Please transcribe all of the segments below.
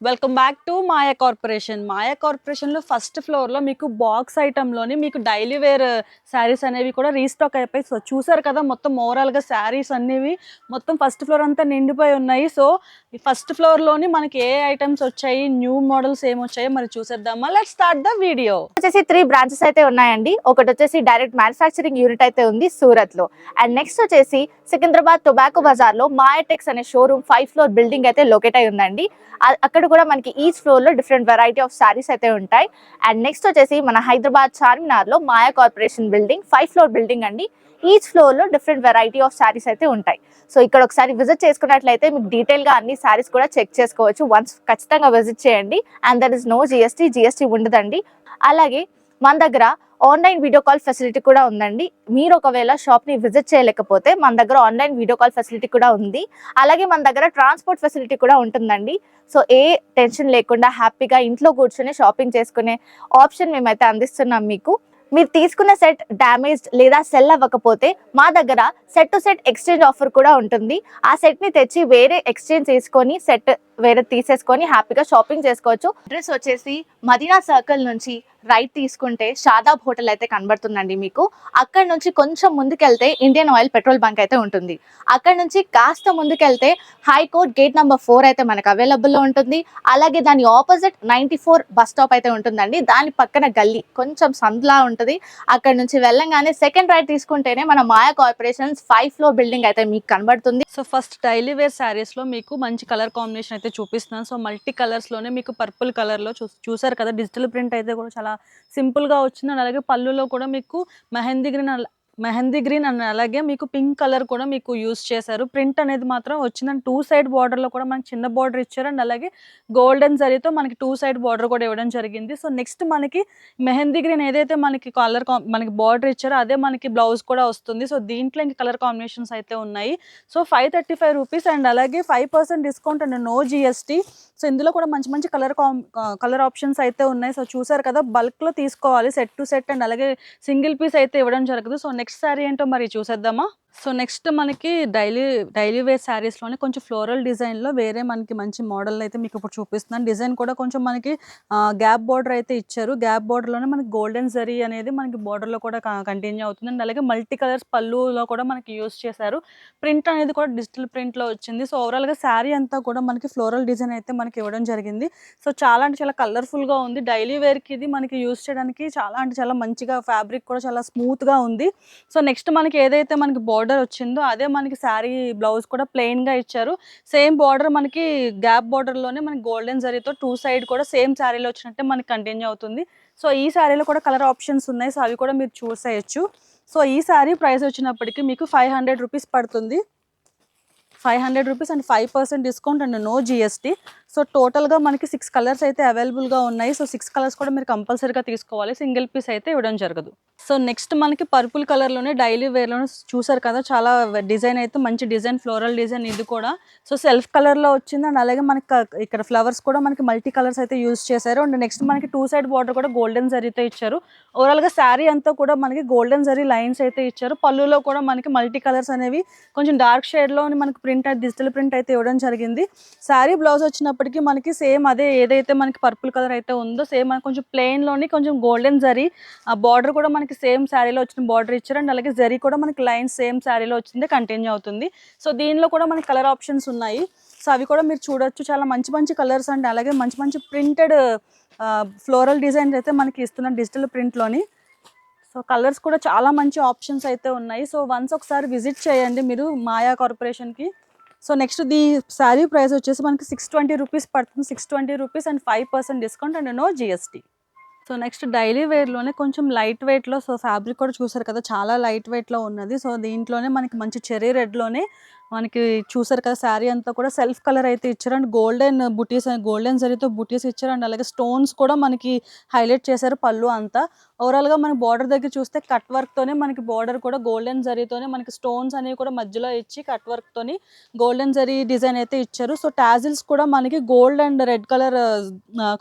Welcome back to Maya corporation. Maya కార్పొరేషన్‌లో first ఫ్లోర్‌లో మీకు బాక్స్ ఐటెమ్‌లోని మీకు డైలీ వేర్ శారీస్ అనేవి కూడా రీస్టాక్ అయిపోయి సో చూసారు కదా మొత్తం ఓవరాల్‌గా శారీస్ అనేవి మొత్తం ఫస్ట్ ఫ్లోర్ అంతా నిండిపోయి ఉన్నాయి. సో ఈ ఫస్ట్ ఫ్లోర్‌లోని మనకి ఏ ఐటెమ్స్ వచ్చాయి, న్యూ మోడల్స్ ఏమొచ్చాయో మరి చూసేద్దామా? Let's start the video. వచ్చేసి 3 బ్రాంచెస్ అయితే ఉన్నాయండి. ఒకటి వచ్చేసి డైరెక్ట్ మ్యానుఫ్యాక్చరింగ్ యూనిట్ అయితే ఉంది సూరత్ లో. అండ్ నెక్స్ట్ వచ్చేసి సికింద్రాబాద్ టొబాకో బజార్ లో మాయాటెక్స్ అనే షోరూమ్ 5 ఫ్లోర్ బిల్డింగ్ అయితే లొకేట్ అయి ఉందండి. అక్కడ కూడా మనకి ఈచ్ ఫ్లోర్ లో డిఫరెంట్ వెరైటీ ఆఫ్ సారీస్ అయితే ఉంటాయి. అండ్ నెక్స్ట్ వచ్చేసి మన హైదరాబాద్ చార్మినార్ లో మాయా కార్పొరేషన్ బిల్డింగ్ 5 ఫ్లోర్ బిల్డింగ్ అండి. ఈచ్ ఫ్లోర్ లో డిఫరెంట్ వెరైటీ ఆఫ్ సారీస్ అయితే ఉంటాయి. సో ఇక్కడ ఒకసారి విజిట్ చేసుకున్నట్లయితే మీకు డీటెయిల్ గా అన్ని సారీస్ కూడా చెక్ చేసుకోవచ్చు. వన్స్ ఖచ్చితంగా విజిట్ చేయండి. And there is no GST ఉండదండి. అలాగే మన దగ్గర ఆన్లైన్ వీడియో కాల్ ఫెసిలిటీ కూడా ఉందండి. మీరు ఒకవేళ షాప్ ని విజిట్ చేయలేకపోతే మన దగ్గర ఆన్లైన్ వీడియో కాల్ ఫెసిలిటీ కూడా ఉంది. అలాగే మన దగ్గర ట్రాన్స్పోర్ట్ ఫెసిలిటీ కూడా ఉంటుందండి. సో ఏ టెన్షన్ లేకుండా హ్యాపీగా ఇంట్లో కూర్చొని షాపింగ్ చేసుకునే ఆప్షన్ మేమైతే అందిస్తున్నాం మీకు. మీరు తీసుకున్న సెట్ డ్యామేజ్డ్ లేదా సెల్ అవ్వకపోతే మా దగ్గర set to set exchange offer కూడా ఉంటుంది. ఆ సెట్ ని తెచ్చి వేరే ఎక్స్చేంజ్ చేసుకొని సెట్ వేరే తీసేసుకొని హ్యాపీగా షాపింగ్ చేసుకోవచ్చు. అడ్రస్ వచ్చేసి మదీనా సర్కిల్ నుంచి రైట్ తీసుకుంటే షాదాబ్ హోటల్ అయితే కనబడుతుందండి మీకు. అక్కడ నుంచి కొంచెం ముందుకెళ్తే ఇండియన్ ఆయిల్ పెట్రోల్ బంక్ అయితే ఉంటుంది. అక్కడ నుంచి కాస్త ముందుకెళ్తే హైకోర్ట్ గేట్ నెంబర్ 4 అయితే మనకు అవైలబుల్లో ఉంటుంది. అలాగే దాని ఆపోజిట్ 94 బస్ స్టాప్ అయితే ఉంటుందండి. దాని పక్కన గల్లీ కొంచెం సందులా ఉంటుంది. అక్కడ నుంచి వెళ్ళంగానే సెకండ్ రైట్ తీసుకుంటేనే మన మాయా కార్పొరేషన్స్ 5 ఫ్లోర్ బిల్డింగ్ అయితే మీకు కనబడుతుంది. సో ఫస్ట్ డైలీ వేర్ శారీస్‌లో మీకు మంచి కలర్ కాంబినేషన్ అయితే చూపిస్తున్నాను. సో మల్టీ కలర్స్‌లోనే మీకు పర్పుల్ కలర్‌లో చూసారు కదా డిజిటల్ ప్రింట్ అయితే కూడా చాలా సింపుల్‌గా వచ్చింది. అండ్ అలాగే పళ్ళులో కూడా మీకు మెహందీ గ్రీన్ అండ్ అలాగే మీకు పింక్ కలర్ కూడా మీకు యూజ్ చేశారు. ప్రింట్ అనేది మాత్రం వచ్చిందండి. 2 సైడ్ బార్డర్‌లో కూడా మనకి చిన్న బార్డర్ ఇచ్చారు. అండ్ అలాగే గోల్డెన్ జరీతో మనకి 2 సైడ్ బార్డర్ కూడా ఇవ్వడం జరిగింది. సో నెక్స్ట్ మనకి మెహందీ గ్రీన్ ఏదైతే మనకి మనకి బార్డర్ ఇచ్చారో అదే మనకి బ్లౌజ్ కూడా వస్తుంది. సో దీంట్లో ఇంక కలర్ కాంబినేషన్స్ అయితే ఉన్నాయి. సో 535 రూపీస్ అండ్ అలాగే 5% discount and no GST. So ఇందులో కూడా మంచి మంచి కలర్ ఆప్షన్స్ అయితే ఉన్నాయి. సో చూసారు కదా బల్క్‌లో తీసుకోవాలి సెట్ టు సెట్ అండ్ అలాగే సింగిల్ పీస్ అయితే ఇవ్వడం జరగదు. సో నెక్స్ట్ సారీ ఏంటో మరి చూసేద్దామా? సో నెక్స్ట్ మనకి డైలీ వేర్ శారీస్‌లోనే కొంచెం ఫ్లోరల్ డిజైన్‌లో వేరే మనకి మంచి మోడల్ అయితే మీకు ఇప్పుడు చూపిస్తున్నాను. డిజైన్ కూడా కొంచెం మనకి గ్యాప్ బార్డర్ అయితే ఇచ్చారు. గ్యాప్ బార్డర్‌లోనే మనకి గోల్డెన్ జరీ అనేది మనకి బార్డర్‌లో కూడా కంటిన్యూ అవుతుంది. అండ్ అలాగే మల్టీ కలర్స్ పళ్ళులో కూడా మనకి యూజ్ చేశారు. ప్రింట్ అనేది కూడా డిజిటల్ ప్రింట్‌లో వచ్చింది. సో ఓవరాల్‌గా శారీ అంతా కూడా మనకి ఫ్లోరల్ డిజైన్ అయితే మనకి ఇవ్వడం జరిగింది. సో చాలా అంటే చాలా కలర్‌ఫుల్‌గా ఉంది. డైలీ వేర్‌కి ఇది మనకి యూజ్ చేయడానికి చాలా అంటే చాలా మంచిగా ఫ్యాబ్రిక్ కూడా చాలా స్మూత్‌గా ఉంది. సో నెక్స్ట్ మనకి ఏదైతే మనకి బార్డర్ వచ్చిందో అదే మనకి శారీ బ్లౌజ్ కూడా ప్లెయిన్‌గా ఇచ్చారు. సేమ్ బార్డర్ మనకి గ్యాప్ బార్డర్‌లోనే మనకి గోల్డెన్ జరీతో 2 సైడ్ కూడా సేమ్ శారీలో వచ్చినట్టే మనకి కంటిన్యూ అవుతుంది. సో ఈ శారీలో కూడా కలర్ ఆప్షన్స్ ఉన్నాయి. సో అవి కూడా మీరు చూసేయొచ్చు. సో ఈ శారీ ప్రైస్ వచ్చినప్పటికి మీకు 500 రూపీస్ పడుతుంది. 500 rupees and 5% discount and no GST. So టోటల్‌గా మనకి 6 కలర్స్ అయితే అవైలబుల్‌గా ఉన్నాయి. సో 6 కలర్స్ కూడా మీరు కంపల్సరీగా తీసుకోవాలి. సింగిల్ పీస్ అయితే ఇవ్వడం జరగదు. సో నెక్స్ట్ మనకి పర్పుల్ కలర్‌లోనే డైలీ వేర్‌లోనే చూసారు కదా చాలా డిజైన్ అయితే మంచి డిజైన్ ఫ్లోరల్ డిజైన్ ఇది కూడా. సో సెల్ఫ్ కలర్‌లో వచ్చింది అండ్ అలాగే మనకి ఇక్కడ ఫ్లవర్స్ కూడా మనకి మల్టీ కలర్స్ అయితే యూజ్ చేశారు. అండ్ నెక్స్ట్ మనకి 2 సైడ్ బార్డర్ కూడా గోల్డెన్ జరీతో ఇచ్చారు. ఓవరాల్‌గా శారీ అంతా కూడా మనకి గోల్డెన్ జరీ లైన్స్ అయితే ఇచ్చారు. పళ్ళులో కూడా మనకి మల్టీ కలర్స్ అనేవి కొంచెం డార్క్ షేడ్‌లోని మనకి డిజిటల్ ప్రింట్ అయితే ఇవ్వడం జరిగింది. శారీ బ్లౌజ్ వచ్చినప్పటికీ మనకి సేమ్ అదే ఏదైతే మనకి పర్పుల్ కలర్ అయితే ఉందో సేమ్ మనకి కొంచెం ప్లెయిన్‌లోని కొంచెం గోల్డెన్ జరీ ఆ బార్డర్ కూడా మనకి సేమ్ శారీలో వచ్చిన బార్డర్ ఇచ్చారు. అండ్ అలాగే జరీ కూడా మనకి లైన్స్ సేమ్ శారీలో వచ్చింది కంటిన్యూ అవుతుంది. సో దీనిలో కూడా మనకి కలర్ ఆప్షన్స్ ఉన్నాయి. సో అవి కూడా మీరు చూడొచ్చు. చాలా మంచి మంచి కలర్స్ అండ్ అలాగే మంచి మంచి ప్రింటెడ్ ఫ్లోరల్ డిజైన్స్ అయితే మనకి ఇస్తున్నారు డిజిటల్ ప్రింట్‌లోని. సో కలర్స్ కూడా చాలా మంచి ఆప్షన్స్ అయితే ఉన్నాయి. సో వన్స్ ఒకసారి విజిట్ చేయండి మీరు మాయా కార్పొరేషన్‌కి. సో నెక్స్ట్ శారీ ప్రైస్ వచ్చేసి మనకి 620 రూపీస్ పడుతుంది. 620 rupees and 5% discount and no GST. So next daily వేర్‌లోనే కొంచెం లైట్ వెయిట్‌లో సో ఫ్యాబ్రిక్ కూడా చూసారు కదా చాలా లైట్ వెయిట్‌లో ఉన్నది. సో దీంట్లోనే మనకి మంచి చెర్రీ రెడ్‌లోనే మనకి చూసారు కదా శారీ అంతా కూడా సెల్ఫ్ కలర్ అయితే ఇచ్చారు. అండ్ గోల్డెన్ జరీతో బుటీస్ ఇచ్చారు. అండ్ అలాగే స్టోన్స్ కూడా మనకి హైలైట్ చేశారు పళ్ళు అంతా. ఓవరాల్‌గా మన బార్డర్ దగ్గర చూస్తే కట్ వర్క్‌తోనే మనకి బార్డర్ కూడా గోల్డెన్ జరీతోనే మనకి స్టోన్స్ అనేవి కూడా మధ్యలో ఇచ్చి కట్ వర్క్‌తోని గోల్డెన్ జరీ డిజైన్ అయితే ఇచ్చారు. సో టాజిల్స్ కూడా మనకి గోల్డ్ అండ్ రెడ్ కలర్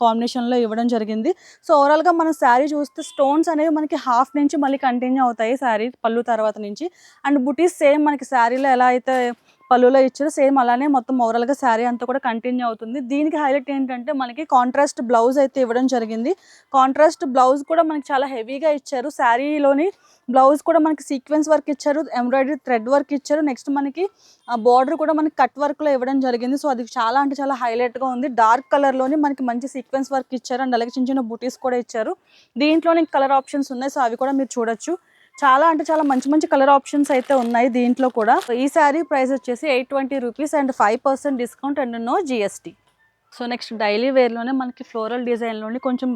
కాంబినేషన్‌లో ఇవ్వడం జరిగింది. సో ఓవరాల్‌గా మన శారీ చూస్తే స్టోన్స్ అనేవి మనకి హాఫ్ నుంచి మళ్ళీ కంటిన్యూ అవుతాయి శారీ పళ్ళు తర్వాత నుంచి. అండ్ బుటీస్ సేమ్ మనకి శారీలో ఎలా అయితే పళ్ళులో ఇచ్చారు. సేమ్ అలానే మొత్తం ఓవరాల్గా శారీ అంతా కూడా కంటిన్యూ అవుతుంది. దీనికి హైలైట్ ఏంటంటే మనకి కాంట్రాస్ట్ బ్లౌజ్ అయితే ఇవ్వడం జరిగింది. కాంట్రాస్ట్ బ్లౌజ్ కూడా మనకి చాలా హెవీగా ఇచ్చారు. శారీలోని బ్లౌజ్ కూడా మనకి సీక్వెన్స్ వర్క్ ఇచ్చారు, ఎంబ్రాయిడరీ థ్రెడ్ వర్క్ ఇచ్చారు. నెక్స్ట్ మనకి బార్డర్ కూడా మనకి కట్ వర్క్లో ఇవ్వడం జరిగింది. సో అది చాలా అంటే చాలా హైలైట్గా ఉంది. డార్క్ కలర్లోని మనకి మంచి సీక్వెన్స్ వర్క్ ఇచ్చారు అండ్ అలాగే చిన్న చిన్న బూటీస్ కూడా ఇచ్చారు. దీంట్లోనే కలర్ ఆప్షన్స్ ఉన్నాయి. సో అవి కూడా మీరు చూడొచ్చు. చాలా అంటే చాలా మంచి మంచి కలర్ ఆప్షన్స్ అయితే ఉన్నాయి దీంట్లో కూడా. ఈ శారీ ప్రైస్ వచ్చేసి 820 rupees and 5% discount and no GST. So next daily వేర్లోనే మనకి ఫ్లోరల్ డిజైన్లోని కొంచెం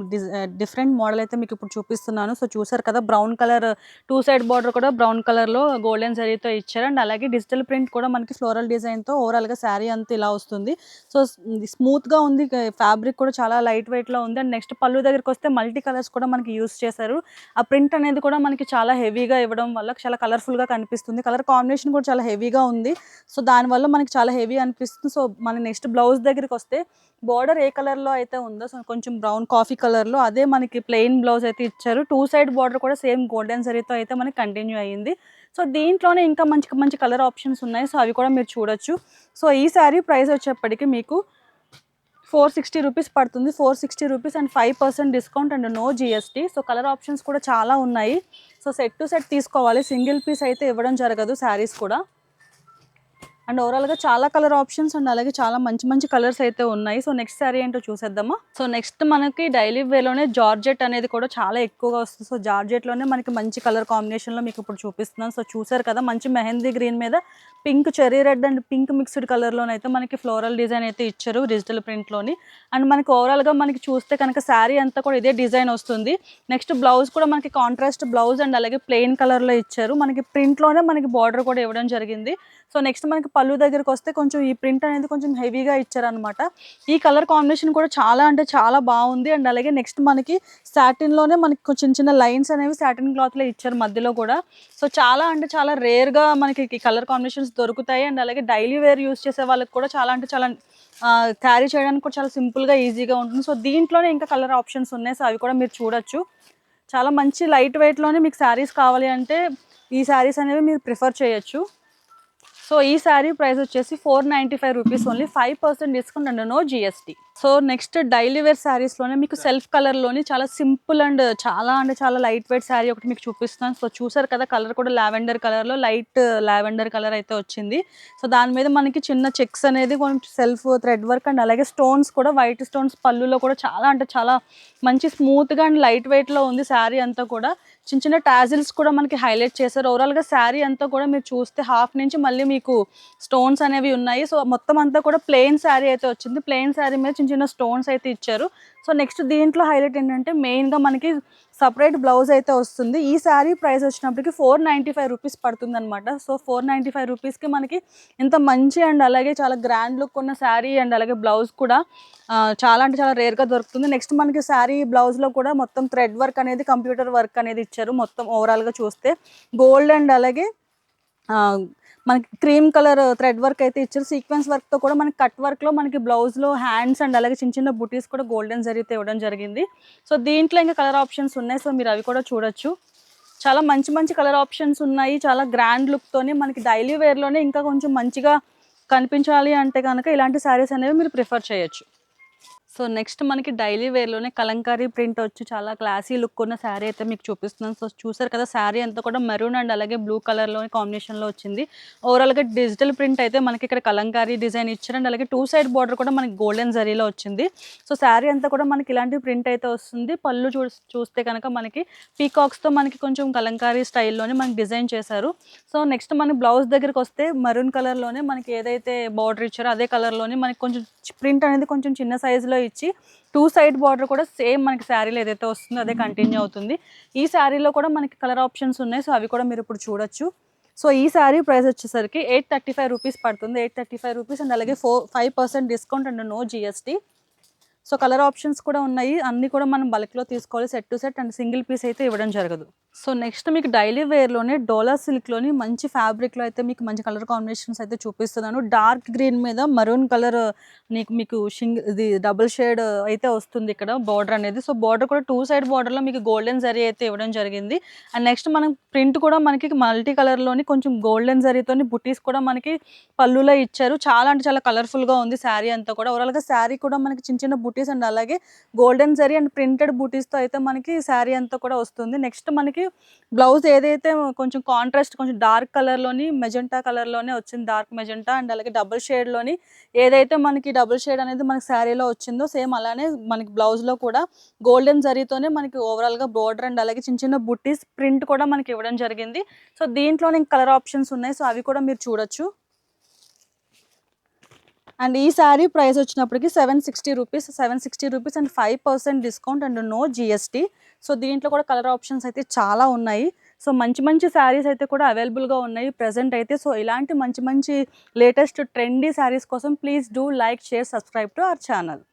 డిఫరెంట్ మోడల్ అయితే మీకు ఇప్పుడు చూపిస్తున్నాను. సో చూసారు కదా, బ్రౌన్ కలర్ 2 సైడ్ బార్డర్ కూడా బ్రౌన్ కలర్లో గోల్డెన్ జరీతో ఇచ్చారు అండ్ అలాగే డిజిటల్ ప్రింట్ కూడా మనకి ఫ్లోరల్ డిజైన్తో ఓవరాల్గా శారీ అంతా ఇలా వస్తుంది. సో స్మూత్గా ఉంది, ఫ్యాబ్రిక్ కూడా చాలా లైట్ వెయిట్లో ఉంది. అండ్ నెక్స్ట్ పళ్ళు దగ్గరికి వస్తే మల్టీ కలర్స్ కూడా మనకి యూస్ చేశారు. ఆ ప్రింట్ అనేది కూడా మనకి చాలా హెవీగా ఇవ్వడం వల్ల చాలా కలర్ఫుల్గా కనిపిస్తుంది. కలర్ కాంబినేషన్ కూడా చాలా హెవీగా ఉంది. సో దానివల్ల మనకి చాలా హెవీ అనిపిస్తుంది. సో మన నెక్స్ట్ బ్లౌజ్ దగ్గరికి వస్తే బార్డర్ ఏ కలర్లో అయితే ఉందో, సో కొంచెం బ్రౌన్ కాఫీ కలర్లో అదే మనకి ప్లెయిన్ బ్లౌజ్ అయితే ఇచ్చారు. 2 సైడ్ బార్డర్ కూడా సేమ్ గోల్డెన్ జరీతో అయితే మనకి కంటిన్యూ అయ్యింది. సో దీంట్లోనే ఇంకా మంచి మంచి కలర్ ఆప్షన్స్ ఉన్నాయి. సో అవి కూడా మీరు చూడొచ్చు. సో ఈ శారీ ప్రైస్ వచ్చేప్పటికి మీకు 460 రూపీస్ పడుతుంది. 460 rupees and 5% discount and no GST. So colour options కూడా చాలా ఉన్నాయి. సో సెట్ టు సెట్ తీసుకోవాలి, సింగిల్ పీస్ అయితే ఇవ్వడం జరగదు శారీస్ కూడా. అండ్ ఓవరాల్గా చాలా కలర్ ఆప్షన్స్ అండ్ అలాగే చాలా మంచి మంచి కలర్స్ అయితే ఉన్నాయి. సో నెక్స్ట్ శారీ ఏంటో చూసేద్దామా. సో నెక్స్ట్ మనకి డైలీ వేలోనే జార్జెట్ అనేది కూడా చాలా ఎక్కువగా వస్తుంది. సో జార్జెట్లోనే మనకి మంచి కలర్ కాంబినేషన్లో మీకు ఇప్పుడు చూపిస్తున్నాను. సో చూసారు కదా, మంచి మెహందీ గ్రీన్ మీద pink, cherry red and pink mixed కలర్లోనైతే మనకి ఫ్లోరల్ డిజైన్ అయితే ఇచ్చారు డిజిటల్ ప్రింట్లోని. అండ్ మనకి ఓవరాల్గా మనకి చూస్తే కనుక శారీ అంతా కూడా ఇదే డిజైన్ వస్తుంది. నెక్స్ట్ బ్లౌజ్ కూడా మనకి కాంట్రాస్ట్ బ్లౌజ్ అండ్ అలాగే ప్లెయిన్ కలర్లో ఇచ్చారు. మనకి ప్రింట్లోనే మనకి బార్డర్ కూడా ఇవ్వడం జరిగింది. సో నెక్స్ట్ మనకి పళ్ళు దగ్గరికి వస్తే కొంచెం ఈ ప్రింట్ అనేది కొంచెం హెవీగా ఇచ్చారనమాట. ఈ కలర్ కాంబినేషన్ కూడా చాలా అంటే చాలా బాగుంది. అండ్ అలాగే నెక్స్ట్ మనకి సాటిన్లోనే మనకి చిన్న చిన్న లైన్స్ అనేవి సాటిన్ క్లాత్లో ఇచ్చారు మధ్యలో కూడా. సో చాలా అంటే చాలా రేర్గా మనకి ఈ కలర్ కాంబినేషన్స్ దొరుకుతాయి. అండ్ అలాగే డైలీ వేర్ యూస్ చేసే వాళ్ళకి కూడా చాలా అంటే చాలా క్యారీ చేయడానికి కూడా చాలా సింపుల్గా ఈజీగా ఉంటుంది. సో దీంట్లోనే ఇంకా కలర్ ఆప్షన్స్ ఉన్నాయి. సో అవి కూడా మీరు చూడొచ్చు. చాలా మంచి లైట్ వెయిట్లోనే మీకు శారీస్ కావాలి అంటే ఈ శారీస్ అనేవి మీరు ప్రిఫర్ చేయొచ్చు. సో ఈ శారీ ప్రైస్ వచ్చేసి 495 rupees only, 5% discount and no GST. So next daily wear శారీస్లోనే మీకు సెల్ఫ్ కలర్లోని చాలా సింపుల్ అండ్ చాలా అంటే చాలా లైట్ వెయిట్ శారీ ఒకటి మీకు చూపిస్తున్నాను. సో చూసారు కదా, కలర్ కూడా లావెండర్ కలర్లో లైట్ లావెండర్ కలర్ అయితే వచ్చింది. సో దాని మీద మనకి చిన్న చెక్స్ అనేది కొంచెం సెల్ఫ్ థ్రెడ్ వర్క్ అండ్ అలాగే స్టోన్స్ కూడా వైట్ స్టోన్స్ పళ్ళులో కూడా చాలా అంటే చాలా మంచి స్మూత్గా అండ్ లైట్ వెయిట్లో ఉంది శారీ అంతా కూడా. చిన్న చిన్న టాజిల్స్ కూడా మనకి హైలైట్ చేశారు. ఓవరాల్గా శారీ అంతా కూడా మీరు చూస్తే హాఫ్ నుంచి మళ్ళీ మీకు స్టోన్స్ అనేవి ఉన్నాయి. సో మొత్తం అంతా కూడా ప్లెయిన్ శారీ అయితే వచ్చింది. ప్లెయిన్ శారీ మీద చిన్న చిన్న స్టోన్స్ అయితే ఇచ్చారు. సో నెక్స్ట్ దీంట్లో హైలైట్ ఏంటంటే మెయిన్గా మనకి సపరేట్ బ్లౌజ్ అయితే వస్తుంది. ఈ శారీ ప్రైస్ వచ్చినప్పటికి 495 రూపీస్ పడుతుంది అనమాట. సో 495 రూపీస్కి మనకి ఇంత మంచి అండ్ అలాగే చాలా గ్రాండ్ లుక్ ఉన్న శారీ అండ్ అలాగే బ్లౌజ్ కూడా చాలా అంటే చాలా రేర్గా దొరుకుతుంది. నెక్స్ట్ మనకి శారీ బ్లౌజ్లో కూడా మొత్తం థ్రెడ్ వర్క్ అనేది కంప్యూటర్ వర్క్ అనేది ఇచ్చారు. మొత్తం ఓవరాల్గా చూస్తే గోల్డ్ అండ్ అలాగే మనకి క్రీమ్ కలర్ థ్రెడ్ వర్క్ అయితే ఇచ్చారు. సీక్వెన్స్ వర్క్తో కూడా మనకి కట్ వర్క్లో మనకి బ్లౌజ్లో హ్యాండ్స్ అండ్ అలాగే చిన్న చిన్న బుటీస్ కూడా గోల్డెన్ జరీతో ఇవ్వడం జరిగింది. సో దీంట్లో ఇంకా కలర్ ఆప్షన్స్ ఉన్నాయి. సో మీరు అవి కూడా చూడొచ్చు. చాలా మంచి మంచి కలర్ ఆప్షన్స్ ఉన్నాయి. చాలా గ్రాండ్ లుక్తోనే మనకి డైలీ వేర్లోనే ఇంకా కొంచెం మంచిగా కనిపించాలి అంటే కనుక ఇలాంటి శారీస్ అనేవి మీరు ప్రిఫర్ చేయొచ్చు. సో నెక్స్ట్ మనకి డైలీ వేర్లోనే కలంకారీ ప్రింట్ వచ్చి చాలా క్లాసీ లుక్ ఉన్న శారీ అయితే మీకు చూపిస్తున్నాను. సో చూసారు కదా, శారీ అంతా కూడా మెరూన్ అండ్ అలాగే బ్లూ కలర్లో కాంబినేషన్లో వచ్చింది. ఓవరాల్గా డిజిటల్ ప్రింట్ అయితే మనకి ఇక్కడ కలంకారీ డిజైన్ ఇచ్చారు అండ్ అలాగే 2 సైడ్ బార్డర్ కూడా మనకి గోల్డెన్ జరీలో వచ్చింది. సో శారీ అంతా కూడా మనకి ఇలాంటి ప్రింట్ అయితే వస్తుంది. పళ్ళు చూస్తే కనుక మనకి పీకాక్స్తో మనకి కొంచెం కలంకారీ స్టైల్లోనే మనకి డిజైన్ చేశారు. సో నెక్స్ట్ మన బ్లౌజ్ దగ్గరికి వస్తే మెరూన్ కలర్లోనే మనకి ఏదైతే బార్డర్ ఇచ్చారో అదే కలర్లోనే మనకి కొంచెం ప్రింట్ అనేది కొంచెం చిన్న సైజులో ఇచ్చి 2 సైడ్ బార్డర్ కూడా సేమ్ మనకి శారీలో ఏదైతే వస్తుందో అదే కంటిన్యూ అవుతుంది. ఈ శారీలో కూడా మనకి కలర్ ఆప్షన్స్ ఉన్నాయి. సో అవి కూడా మీరు ఇప్పుడు చూడొచ్చు. సో ఈ శారీ ప్రైస్ వచ్చేసరికి 835 రూపీస్ పడుతుంది, 835 రూపీస్ అండ్ అలాగే 5% discount and no GST. So colour options కూడా ఉన్నాయి. అన్నీ కూడా మనం బల్క్లో తీసుకోవాలి, set to set and single piece అయితే ఇవ్వడం జరగదు. సో నెక్స్ట్ మీకు డైలీ వేర్లోనే డోలా సిల్క్లోని మంచి ఫ్యాబ్రిక్లో అయితే మీకు మంచి కలర్ కాంబినేషన్స్ అయితే చూపిస్తున్నాను. డార్క్ గ్రీన్ మీద మరూన్ కలర్ మీకు ఇది డబుల్ షేడ్ అయితే వస్తుంది ఇక్కడ బార్డర్ అనేది. సో బార్డర్ కూడా 2 సైడ్ బార్డర్లో మీకు గోల్డెన్ జరీ అయితే ఇవ్వడం జరిగింది. అండ్ నెక్స్ట్ మనం ప్రింట్ కూడా మనకి మల్టీ కలర్లోని కొంచెం గోల్డెన్ జరీతోని బుటీస్ కూడా మనకి పళ్ళులో ఇచ్చారు. చాలా అంటే చాలా కలర్ఫుల్గా ఉంది శారీ అంతా కూడా. ఓవరాల్గా శారీ కూడా మనకి చిన్న చిన్న బుటీస్ అండ్ అలాగే గోల్డెన్ జరీ అండ్ ప్రింటెడ్ బుటీస్తో అయితే మనకి శారీ అంతా కూడా వస్తుంది. నెక్స్ట్ మనకి బ్లౌజ్ ఏదైతే కొంచెం కాంట్రాస్ట్ కొంచెం డార్క్ కలర్లోని మెజెంటా కలర్లోనే వచ్చింది, డార్క్ మెజెంటా అండ్ అలాగే డబుల్ షేడ్లోని ఏదైతే మనకి డబుల్ షేడ్ అనేది మనకి శారీలో వచ్చిందో సేమ్ అలానే మనకి బ్లౌజ్లో కూడా గోల్డెన్ జరీతోనే మనకి ఓవరాల్గా బోర్డర్ అండ్ అలాగే చిన్న చిన్న బుట్టీస్ ప్రింట్ కూడా మనకి ఇవ్వడం జరిగింది. సో దీంట్లోనే కలర్ ఆప్షన్స్ ఉన్నాయి, సో అవి కూడా మీరు చూడొచ్చు. అండ్ ఈ శారీ ప్రైస్ వచ్చినప్పటికి 760 rupees, 760 rupees and 5% discount and no GST. So దీంట్లో కూడా కలర్ ఆప్షన్స్ అయితే చాలా ఉన్నాయి. సో మంచి మంచి శారీస్ అయితే కూడా అవైలబుల్గా ఉన్నాయి ప్రెజెంట్ అయితే. సో ఇలాంటి మంచి మంచి లేటెస్ట్ ట్రెండీ శారీస్ కోసం please do like, share, subscribe to our channel.